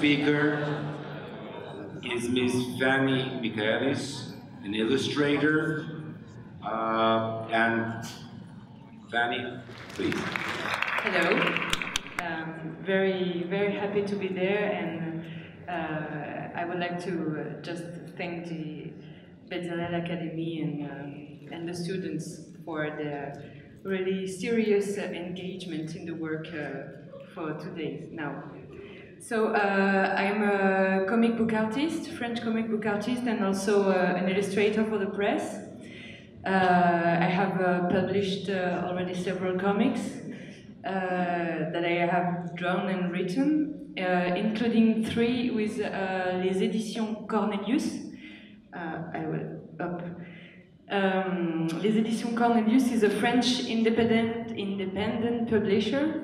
speaker is Ms. Fanny Michaelis, an illustrator. And Fanny, please. Hello. Very happy to be there, and I would like to just thank the Bezalel Academy and the students for their really serious engagement in the work for today now. So I'm a comic book artist, French comic book artist, and also an illustrator for the press. I have published already several comics that I have drawn and written, including 3 with les éditions Cornelius. I will up. Les éditions Cornelius is a French independent publisher,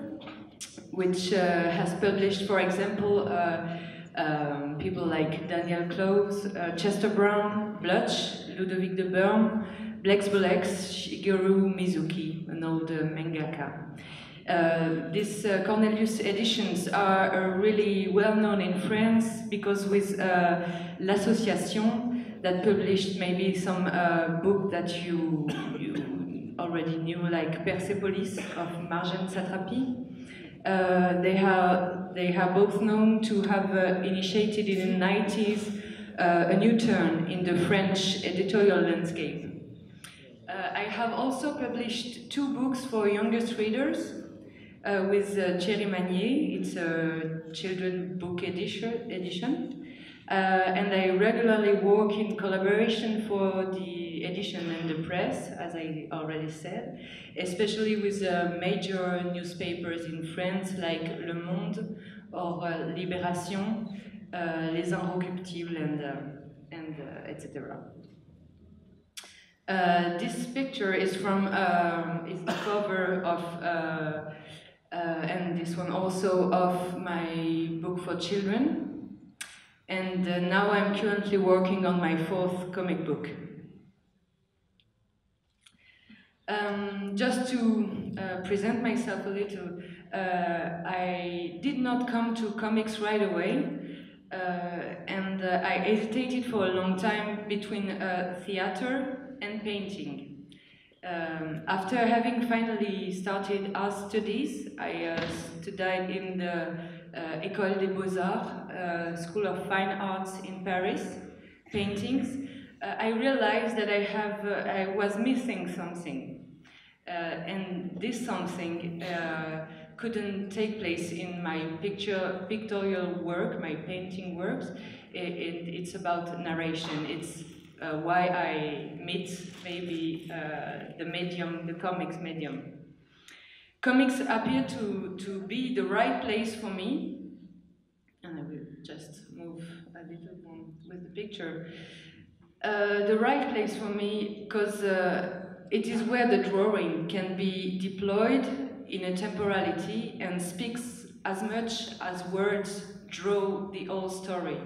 which has published, for example, people like Daniel Clowes, Chester Brown, Blutch, Ludovic de Burm, Blex Bolex, Shigeru Mizuki, an old mangaka. These Cornelius editions are really well known in France because with l'Association that published maybe some book that you already knew, like Persepolis of Marjane Satrapi. They are both known to have initiated in the 90s a new turn in the French editorial landscape. I have also published 2 books for youngest readers with Thierry Magnier. It's a children's book edition. And I regularly work in collaboration for the edition and the press, as I already said, especially with major newspapers in France like Le Monde or Libération, Les Inrecuptibles, and etc. This picture is from is the cover of and this one also of my book for children. And now I'm currently working on my 4th comic book. Just to present myself a little, I did not come to comics right away, and I hesitated for a long time between theater and painting. After having finally started art studies, I studied in the École des Beaux-Arts, School of Fine Arts in Paris, paintings. I realized that I was missing something, and this something couldn't take place in my pictorial work, my painting works. It's about narration. It's why I meet maybe the medium, the comics medium. Comics appear to be the right place for me, and I will just move a little more with the picture. The right place for me because it is where the drawing can be deployed in a temporality and speaks as much as words draw the whole story.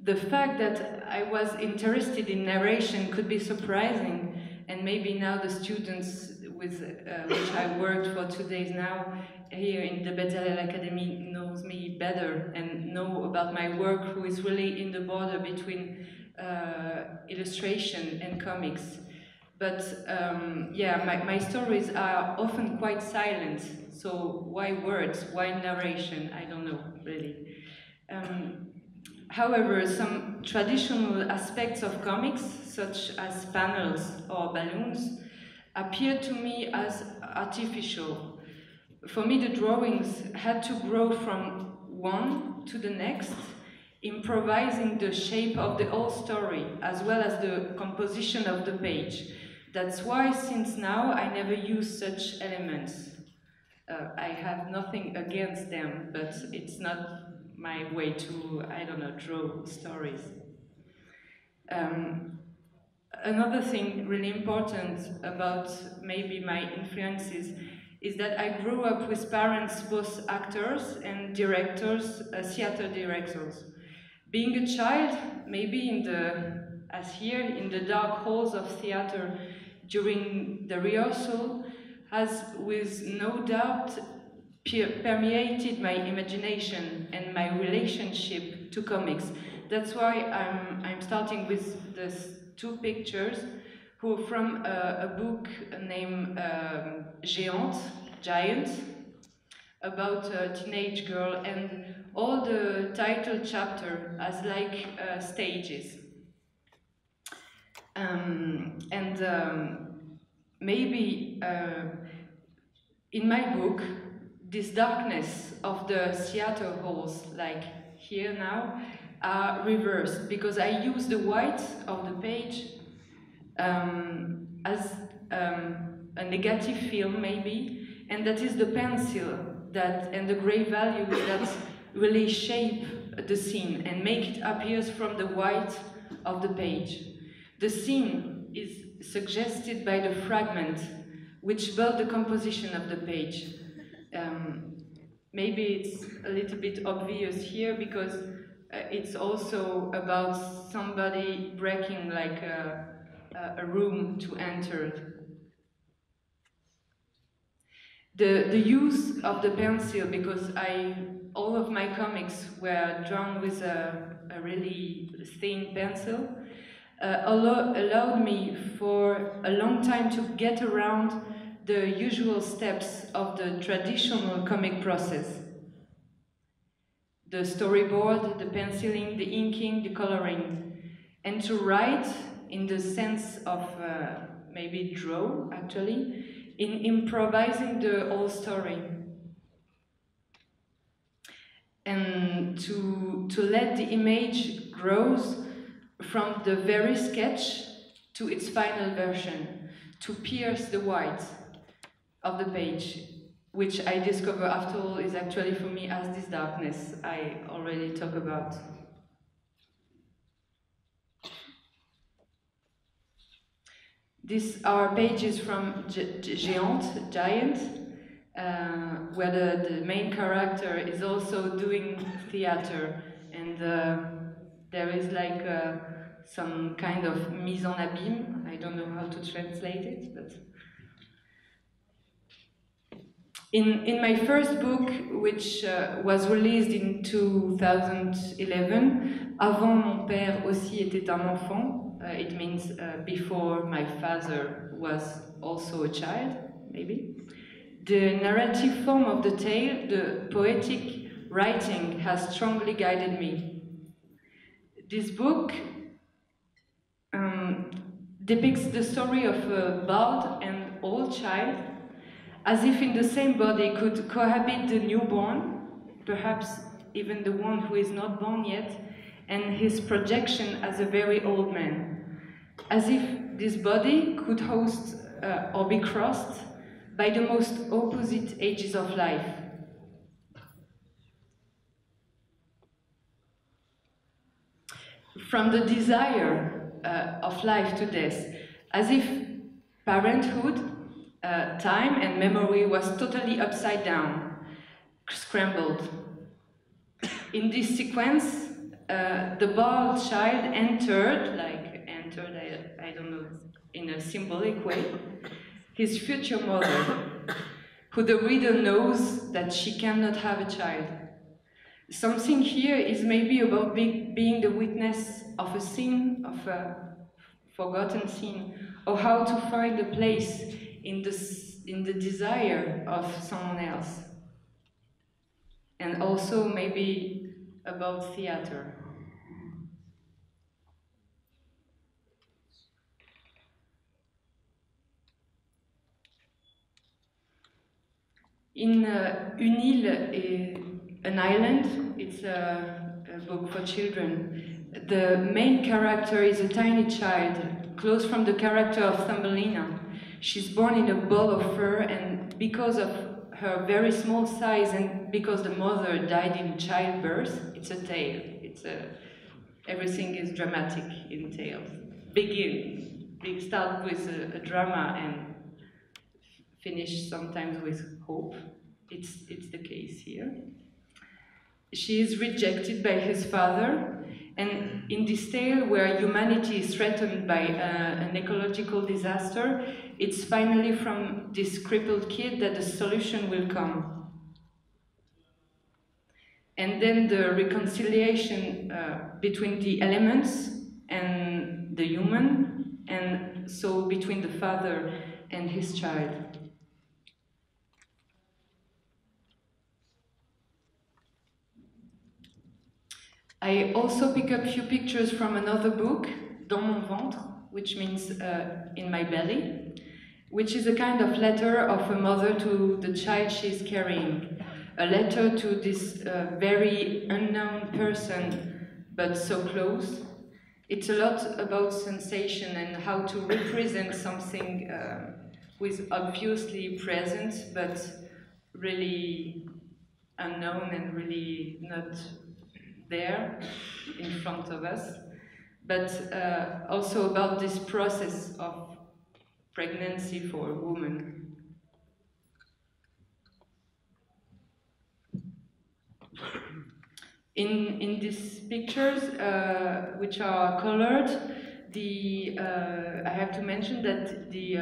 The fact that I was interested in narration could be surprising, and maybe now the students with which I worked for 2 days now here in the Bezalel Academy knows me better and know about my work, who is really in the border between illustration and comics. But yeah, my stories are often quite silent, so why words, why narration? I don't know, really. However, some traditional aspects of comics, such as panels or balloons, appeared to me as artificial. For me, the drawings had to grow from one to the next, improvising the shape of the whole story, as well as the composition of the page. That's why, since now, I never use such elements. I have nothing against them, but it's not my way to, I don't know, draw stories. Another thing really important about maybe my influences is that I grew up with parents, both actors and directors, theater directors. Being a child, maybe as here, in the dark halls of theater during the rehearsal, has with no doubt permeated my imagination and my relationship to comics. That's why I'm starting with these two pictures, who are from a book named Giant, about a teenage girl, and all the title chapter as like stages. Maybe in my book, this darkness of the theater halls, like here now, are reversed, because I use the white of the page as a negative film, maybe, and that is the pencil and the gray values that really shape the scene and make it appear from the white of the page. The scene is suggested by the fragment which build the composition of the page. Maybe it's a little bit obvious here, because it's also about somebody breaking like a room to enter. The use of the pencil, because all of my comics were drawn with a really thin pencil, allowed me for a long time to get around the usual steps of the traditional comic process. The storyboard, the penciling, the inking, the coloring, and to write in the sense of maybe draw, actually, in improvising the whole story. And to let the image grows from the very sketch to its final version, to pierce the white of the page, which I discover after all is actually for me as this darkness I already talked about. These are pages from Giant, where the main character is also doing theater, and there is like some kind of mise en abîme. I don't know how to translate it, but in my first book, which was released in 2011, Avant mon père aussi était un enfant. It means before my father was also a child, maybe. The narrative form of the tale, the poetic writing, has strongly guided me. This book depicts the story of a bald and old child, as if in the same body could cohabit the newborn, perhaps even the one who is not born yet, and his projection as a very old man. As if this body could host or be crossed by the most opposite ages of life. From the desire of life to death, as if parenthood, time and memory was totally upside down, scrambled. In this sequence, the bald child entered, I don't know, in a symbolic way, his future mother, who the reader knows that she cannot have a child. Something here is maybe about being the witness of a sin, of a forgotten sin, or how to find a place in the desire of someone else. And also maybe about theater. In Une île, an island, it's a book for children. The main character is a tiny child, close from the character of Thumbelina. She's born in a ball of fur, and because of her very small size and because the mother died in childbirth, it's a tale. Everything is dramatic in tales. Big start with a drama and finish sometimes with hope. It's the case here. She is rejected by his father, and in this tale where humanity is threatened by an ecological disaster, it's finally from this crippled kid that the solution will come. and then the reconciliation between the elements and the human, and so between the father and his child. I also pick up a few pictures from another book, Dans mon ventre, which means in my belly, which is a kind of letter of a mother to the child she's carrying. A letter to this very unknown person, but so close. It's a lot about sensation and how to represent something who is obviously present, but really unknown and really not there in front of us. But also about this process of pregnancy for a woman. In these pictures, which are colored, I have to mention that the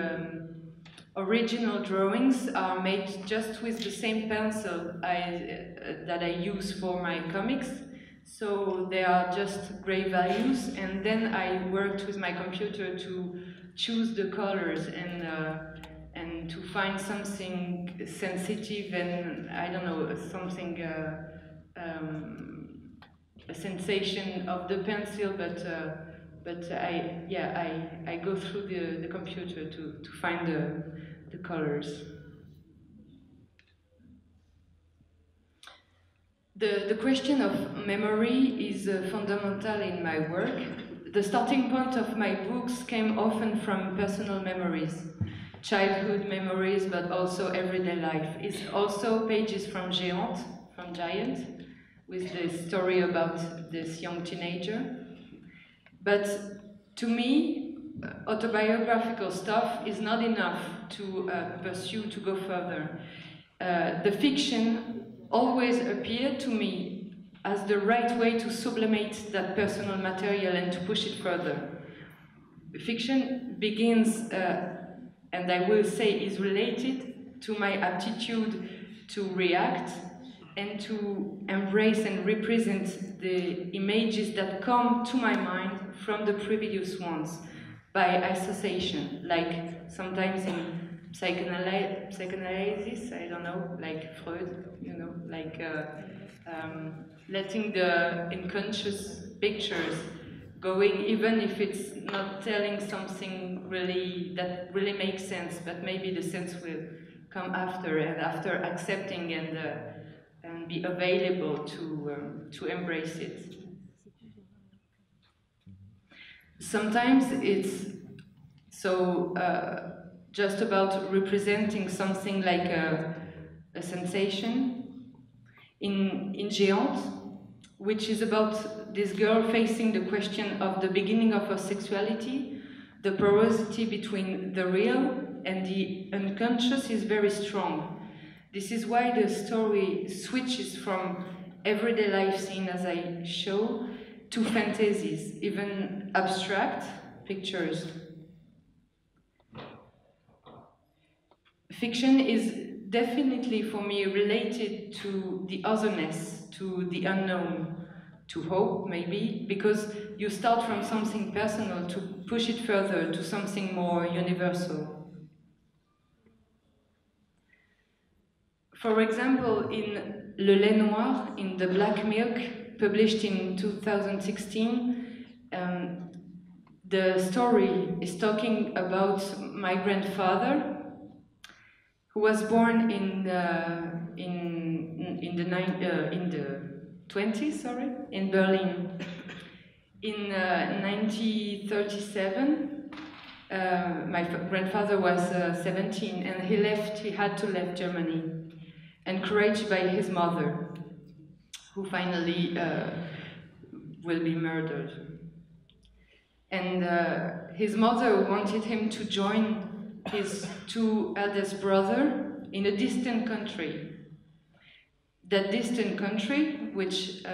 original drawings are made just with the same pencil that I use for my comics. So they are just gray values, and then I worked with my computer to choose the colors and to find something sensitive and, I don't know, something a sensation of the pencil, but I go through the computer to find the colors. The question of memory is fundamental in my work. The starting point of my books came often from personal memories, childhood memories, but also everyday life. It's also pages from Géante, from Giant, with the story about this young teenager. But to me, autobiographical stuff is not enough to pursue, to go further. The fiction always appeared to me as the right way to sublimate that personal material and to push it further. Fiction begins, and I will say is related to my aptitude to react and to embrace and represent the images that come to my mind from the previous ones by association, like sometimes in psychoanalysis, I don't know, like Freud, you know, like letting the unconscious pictures going, even if it's not telling something really that really makes sense, but maybe the sense will come after, and after accepting and be available to embrace it. Sometimes it's so just about representing something like a sensation in Géante, which is about this girl facing the question of the beginning of her sexuality. The porosity between the real and the unconscious is very strong. This is why the story switches from everyday life scene, as I show, to fantasies, even abstract pictures. Fiction is definitely for me related to the otherness, to the unknown, to hope maybe, because you start from something personal to push it further to something more universal. For example, in Le Lait Noir, in The Black Milk, published in 2016, the story is talking about my grandfather, who was born in the 20s, in Berlin. In 1937, my grandfather was 17, and he had to leave Germany, encouraged by his mother, who finally will be murdered. And his mother wanted him to join his two eldest brothers in a distant country. That distant country, which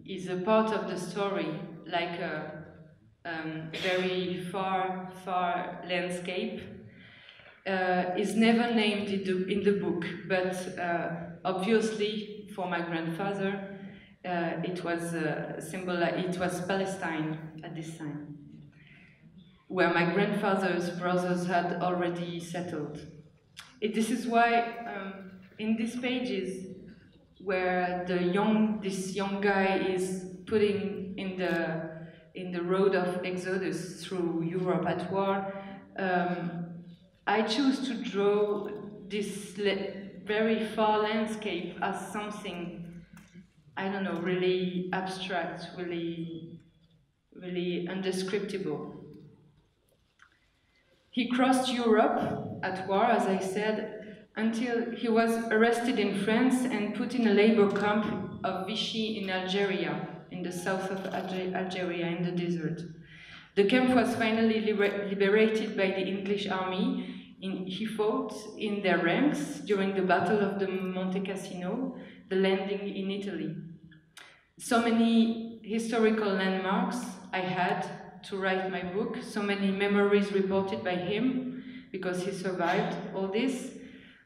is a part of the story, like a very far landscape, is never named in the book, but obviously, for my grandfather, it was it was Palestine at this time, where my grandfather's brothers had already settled. This is why in these pages, where this young guy is putting in the road of exodus through Europe at war, I choose to draw this very far landscape as something, I don't know, really abstract, really undescriptible. He crossed Europe at war, as I said, until he was arrested in France and put in a labor camp of Vichy in Algeria, in the south of Algeria, in the desert. The camp was finally liberated by the English army. He fought in their ranks during the Battle of the Monte Cassino, the landing in Italy. So many historical landmarks I had to write my book, so many memories reported by him, because he survived all this,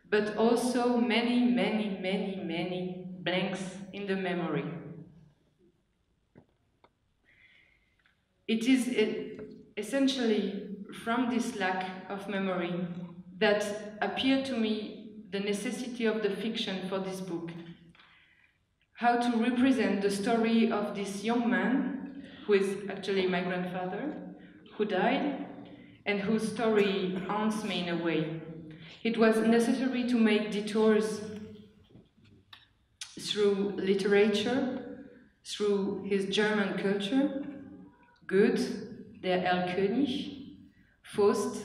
but also many, many, many, many blanks in the memory. It is essentially from this lack of memory that appeared to me the necessity of the fiction for this book. How to represent the story of this young man, who is actually my grandfather, who died, and whose story haunts me in a way. It was necessary to make detours through literature, through his German culture, Goethe, Der Erlkönig, Faust,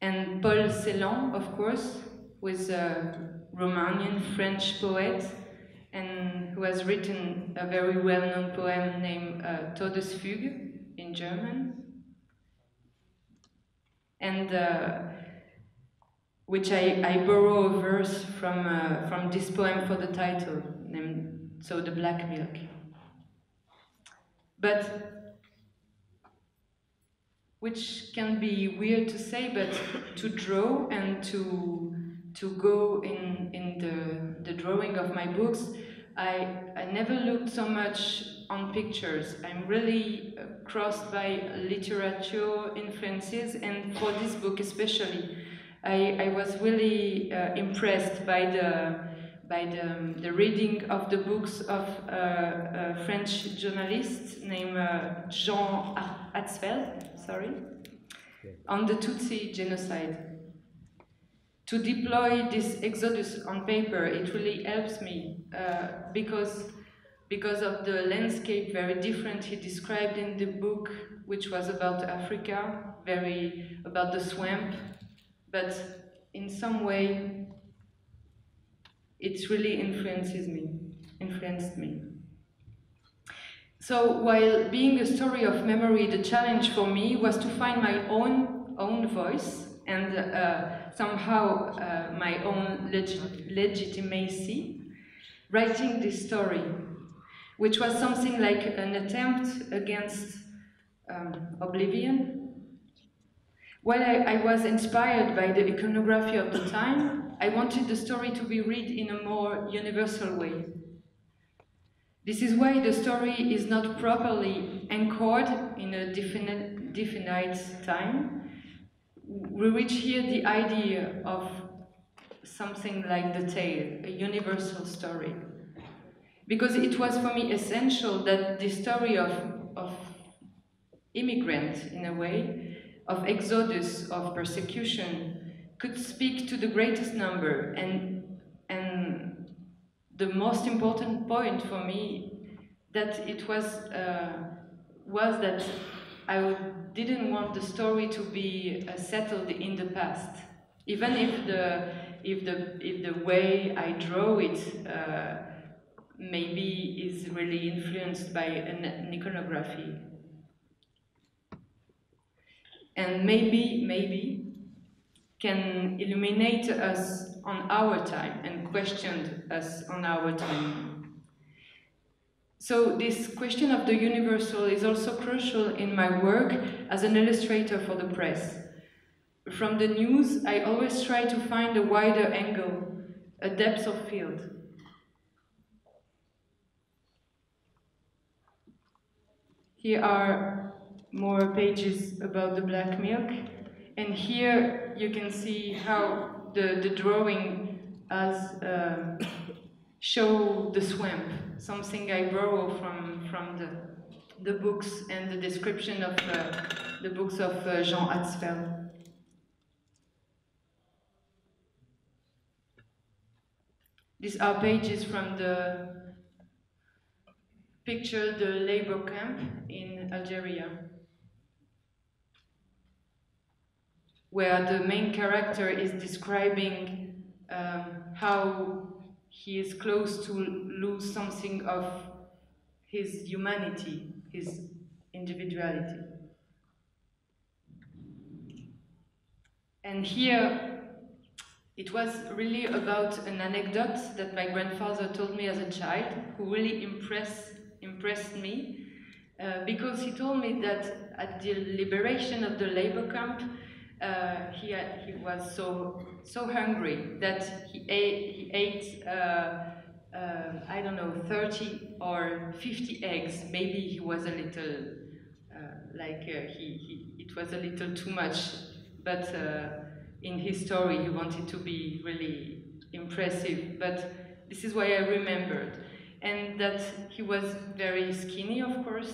and Paul Celan, of course, who is a Romanian French poet and who has written a very well-known poem named Todesfuge in German, and which I borrow a verse from this poem for the title, named So the Black Milk. But which can be weird to say, but to draw and to go in the drawing of my books, I never looked so much on pictures. I'm really crossed by literature influences, and for this book especially, I was really impressed by the reading of the books of a French journalist named Jean Hatzfeld, on the Tutsi genocide. To deploy this exodus on paper, it really helps me because of the landscape, very different he described in the book, which was about Africa, very about the swamp, but in some way it really influenced me. So while being a story of memory, the challenge for me was to find my own voice and somehow my own legitimacy writing this story, which was something like an attempt against oblivion. While I was inspired by the iconography of the time, I wanted the story to be read in a more universal way. This is why the story is not properly anchored in a definite time. We reach here the idea of something like the tale, a universal story. Because it was for me essential that the story of immigrant, in a way, of exodus, of persecution, could speak to the greatest number. And the most important point for me that it was that I didn't want the story to be settled in the past, even if the way I draw it maybe is really influenced by an iconography, and maybe can illuminate us on our time and question us on our time. So this question of the universal is also crucial in my work as an illustrator for the press. From the news, I always try to find a wider angle, a depth of field. Here are more pages about the black milk, and here you can see how the drawing has show the swamp, something I borrow from the books and the description of the books of Jean Hatzfeld. These are pages from the picture the labor camp in Algeria, where the main character is describing how he is close to lose something of his humanity, his individuality. And here, it was really about an anecdote that my grandfather told me as a child, who really impressed me, because he told me that at the liberation of the labor camp, he was so hungry that he ate I don't know, 30 or 50 eggs. Maybe he was a little it was a little too much, but in his story he wanted to be really impressive. But this is why I remembered, and that he was very skinny, of course,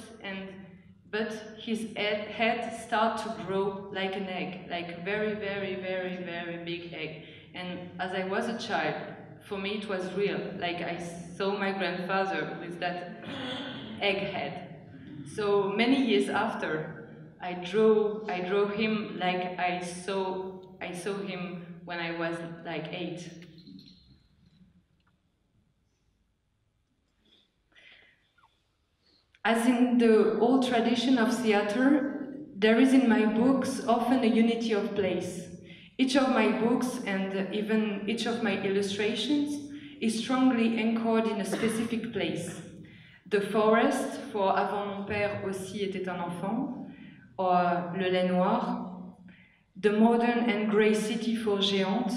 but his head started to grow like an egg, like very, very, very, very big egg. And as I was a child, for me it was real, like I saw my grandfather with that egg head. So many years after, I drew him like I saw him when I was like 8. As in the old tradition of theater, there is in my books often a unity of place. Each of my books and even each of my illustrations is strongly anchored in a specific place. The forest for Avant mon père aussi était un enfant, or Le lait noir. The modern and grey city for Géante.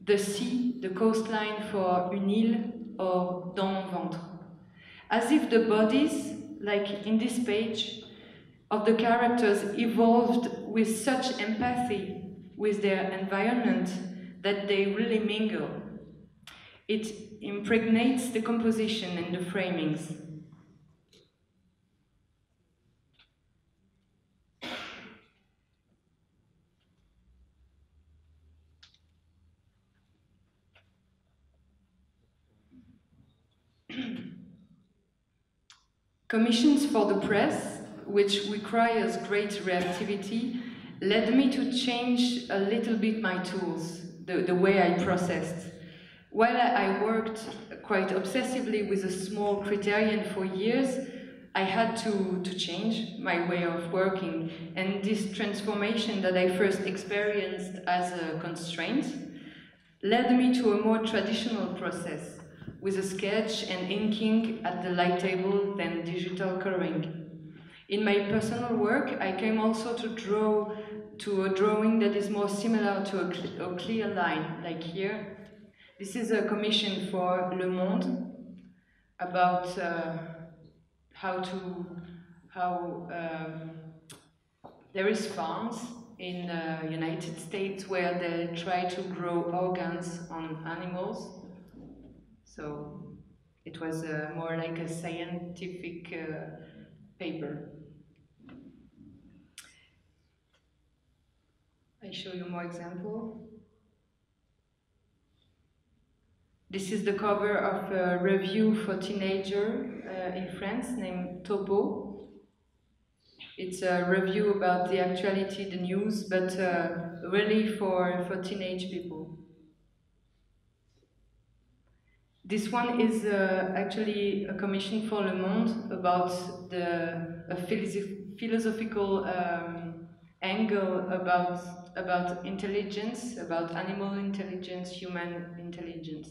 The sea, the coastline for Une île, or Dans mon ventre. As if the bodies, like in this page, of the characters evolved with such empathy with their environment that they really mingle. It impregnates the composition and the framings. Commissions for the press, which requires great reactivity, led me to change a little bit my tools, the way I processed. While I worked quite obsessively with a small criterion for years, I had to change my way of working, and this transformation that I first experienced as a constraint led me to a more traditional process, with a sketch and inking at the light table than digital coloring. In my personal work, I came also to a drawing that is more similar to a clear line, like here. This is a commission for Le Monde about how there is farms in the United States where they try to grow organs on animals. So it was more like a scientific paper. I show you more example. This is the cover of a review for teenager in France named Topo. It's a review about the actuality, the news, but really for teenage people. This one is actually a commission for Le Monde about a philosophical angle about intelligence, about animal intelligence, human intelligence.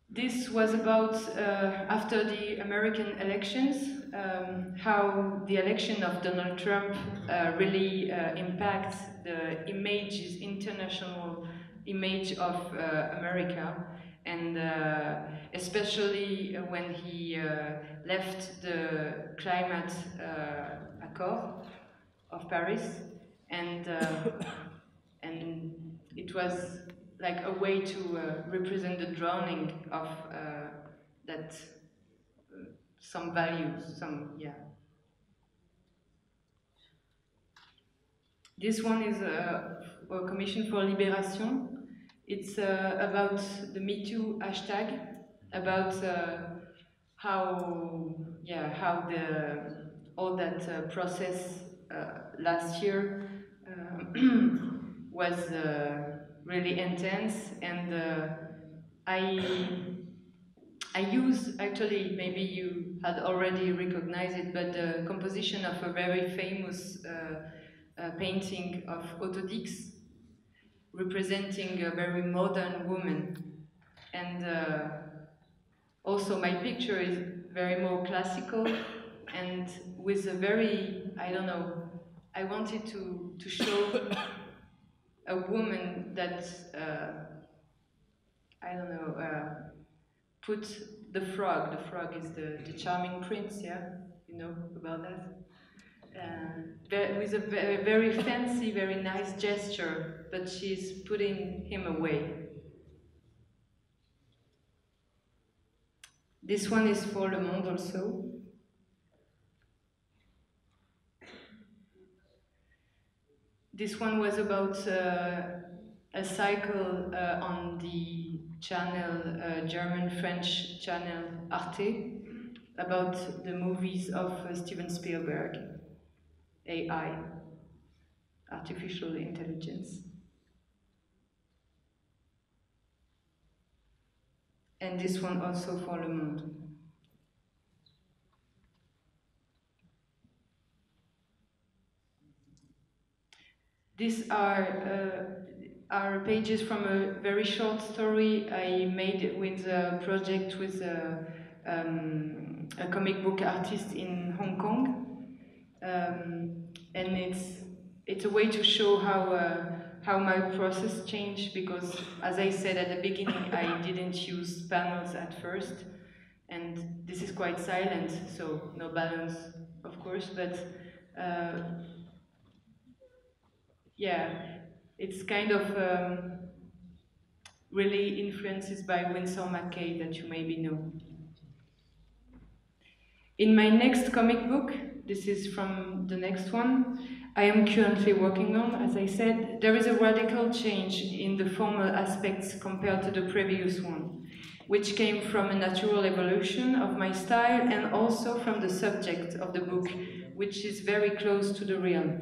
This was about after the American elections. how the election of Donald Trump really impacts the international image of America, and especially when he left the climate accord of Paris, and it was like a way to represent the drowning of that some values, This one is a commission for Libération. It's about the Me Too hashtag, about how all that process last year was really intense, and I use, actually, maybe you had already recognized it, but the composition of a very famous painting of Autodix, representing a very modern woman. And also my picture is very more classical, and with a very, I don't know, I wanted to show a woman that, I don't know, put the frog is the charming prince, yeah? You know about that? With a very, very fancy, very nice gesture, but she's putting him away. This one is for Le Monde also. This one was about a cycle on the channel, German-French channel Arte, about the movies of Steven Spielberg, AI, artificial intelligence. And this one also for Le Monde. These are pages from a very short story I made with a project with a comic book artist in Hong Kong, and it's a way to show how my process changed, because, as I said at the beginning, I didn't use panels at first, and this is quite silent, so no balance, of course, but yeah, it's kind of really influenced by Ymca Jerusalem that you maybe know. In my next comic book, this is from the next one, I am currently working on, as I said, there is a radical change in the formal aspects compared to the previous one, which came from a natural evolution of my style and also from the subject of the book, which is very close to the real.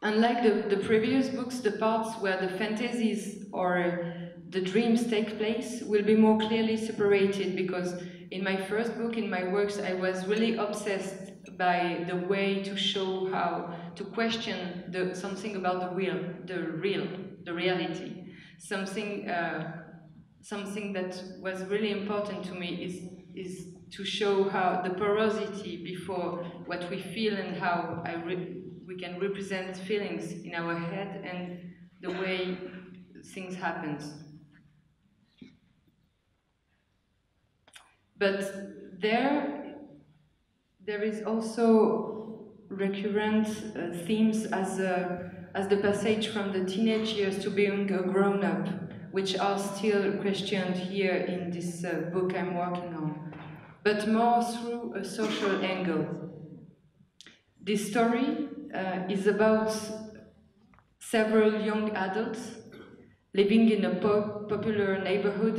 Unlike the previous books, the parts where the fantasies or the dreams take place will be more clearly separated, because in my first book, in my works, I was really obsessed by the way to show how to question something about the reality. Something that was really important to me is to show how the porosity before what we feel and how we can represent feelings in our head and the way things happen. But there is also recurrent themes as the passage from the teenage years to being a grown-up, which are still questioned here in this book I'm working on, but more through a social angle. This story is about several young adults living in a popular neighborhood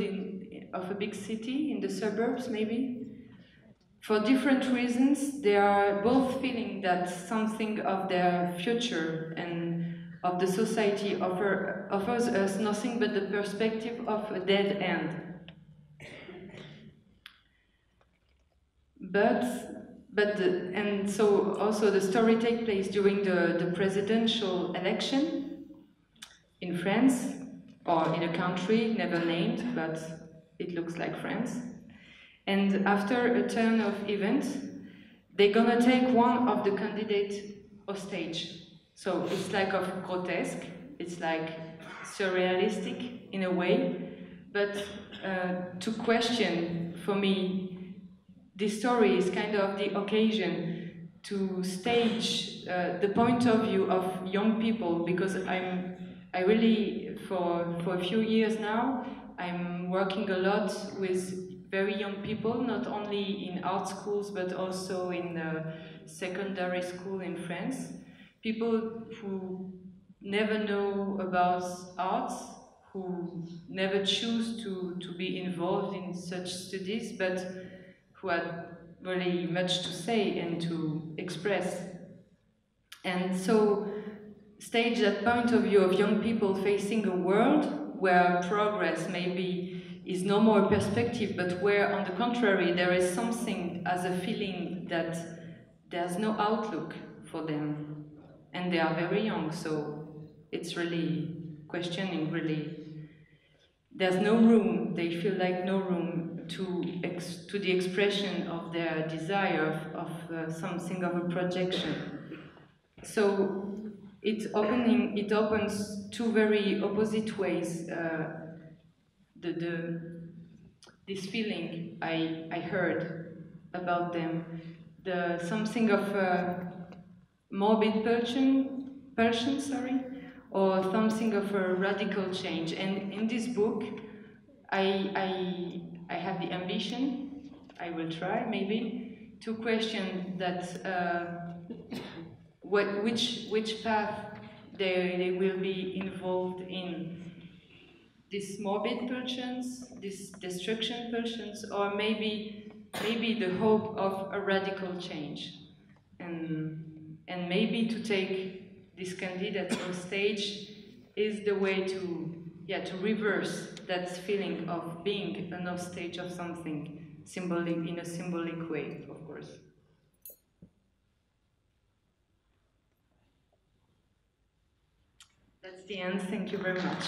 of a big city, in the suburbs maybe. For different reasons, they are both feeling that something of their future and of the society offers us nothing but the perspective of a dead end. And so also the story takes place during the presidential election in France, or in a country never named, but it looks like France. And after a turn of events, they're gonna take one of the candidates off stage. So it's like of grotesque, it's like surrealistic in a way, but to question, for me, this story is kind of the occasion to stage the point of view of young people, because I really, for a few years now, I'm working a lot with very young people, not only in art schools, but also in secondary school in France. People who never know about arts, who never choose to be involved in such studies, but who had really much to say and to express. And so stage that point of view of young people facing a world where progress maybe is no more perspective, but where, on the contrary, there is something as a feeling that there's no outlook for them. And they are very young, so it's really questioning, really. There's no room, they feel like no room to the expression of their desire of something of a projection. So it opens two very opposite ways. This feeling I heard about them, something of morbid pulsion, sorry, or something of a radical change. And in this book, I have the ambition, I will try maybe, to question that which path they will be involved in. This morbid pulsions, this destruction pulsions, or maybe the hope of a radical change. And maybe to take this candidate on stage is the way to reverse that feeling of being an off stage of something, symbolic, in a symbolic way, of course. That's the end. Thank you very much.